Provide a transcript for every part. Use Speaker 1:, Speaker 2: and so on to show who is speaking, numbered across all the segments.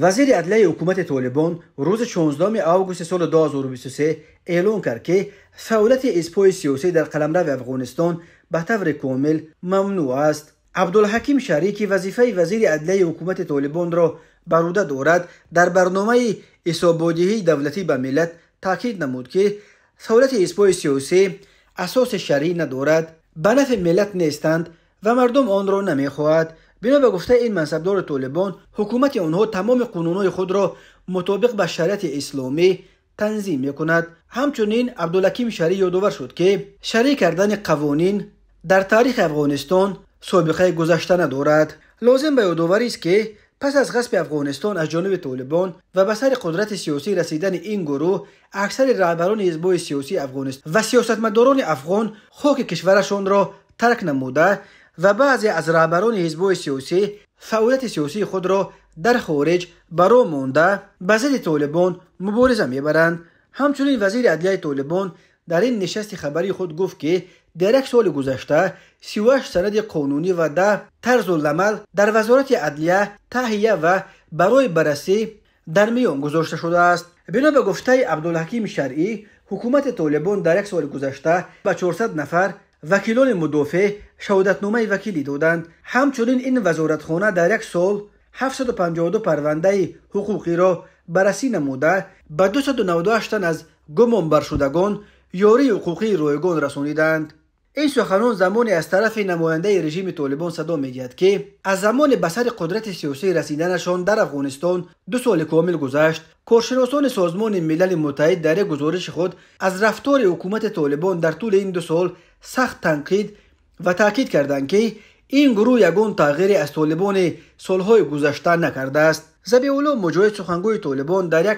Speaker 1: وزیر عدلیه حکومت طالبان روز 16 آگوست سال 2023 اعلام کرد که فعالیت اسپای سیاسی در قلمرو افغانستان به طور کامل ممنوع است. عبدالحکیم شریکی وظیفه وزیر عدلیه حکومت طالبان را بر عهده دارد. در برنامه حسابدهی دولتی به ملت تاکید نمود که فعالیت اسپای سیاسی اساس شرعی ندارد، به نفع ملت نیستند و مردم آن را نمیخواهد. بنا به گفته این منصبدار طالبان، حکومت آنها تمام قانونهای خود را مطابق با شریعت اسلامی تنظیم میکند. همچنین عبدالحکیم شریع یادآور شد که شرعی کردن قوانین در تاریخ افغانستان سابقه گذشته ندارد. لازم به یادآوری است که پس از غصب افغانستان از جانب طالبان و به سر قدرت سیاسی رسیدن این گروه، اکثر رهبران حزب‌های سیاسی افغانستان و سیاستمداران افغان خاک کشورشان را ترک نموده و بعضی از رهبران حزب‌های سیاسی فعالیت سیاسی خود را در خارج برا مانده به ضد طالبان مبارزه میبرند. همچنین وزیر عدلیه طالبان در این نشست خبری خود گفت که در یک سال گذشته 38 سند قانونی و 10 طرزالعمل در وزارت عدلیه تهیه و برای بررسی در میان گذاشته شده است. بنا به گفته عبدالحکیم شرعی، حکومت طالبان در یک سال گذشته به 400 نفر وکیلان مدافع شهادتنامه وکیلی دادند. همچنین این وزارتخانه در یک سال 752 پرونده حقوقی را بررسی نموده به 298 تن از گمان شدگان یاری حقوقی رایگان رسانیدند. این سخنان زمانی از طرف نماینده رژیم طالبان صدا می‌گیرد که از زمان به سر قدرت سیاسی رسیدنشان در افغانستان 2 سال کامل گذشت. کارشناسان سازمان ملل متحد در یک گزارش خود از رفتار حکومت طالبان در طول این 2 سال سخت تنقید و تاکید کردند که این گروه یگان تغییری از طالبان سالهای گذشته نکرده است. ذبیح الله مجاهد، سخنگوی طالبان، در یک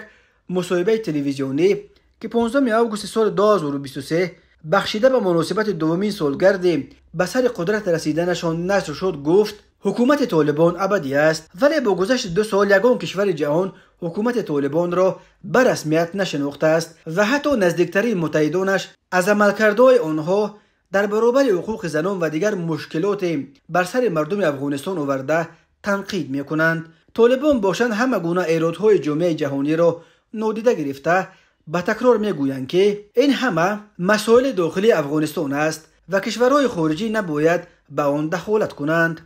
Speaker 1: مصاحبه تلویزیونی که 15 آگوست سال 2023 بخشیده به مناسبت دومین سالگرد به سر قدرت رسیدنشان نشر شد، گفت حکومت طالبان ابدی است، ولی با گذشت 2 سال یگان کشور جهان حکومت طالبان را به رسمیت نشناخته است و حتی نزدیکترین متحدانش از عملکردهای آنها در برابر حقوق زنان و دیگر مشکلات بر سر مردم افغانستان آورده تنقید میکنند. طالبان باشند همه گونه ایرادهای جامعه جهانی را نادیده گرفته به تکرار میگویند که این همه مسائل داخلی افغانستان است و کشورهای خارجی نباید به آن دخالت کنند.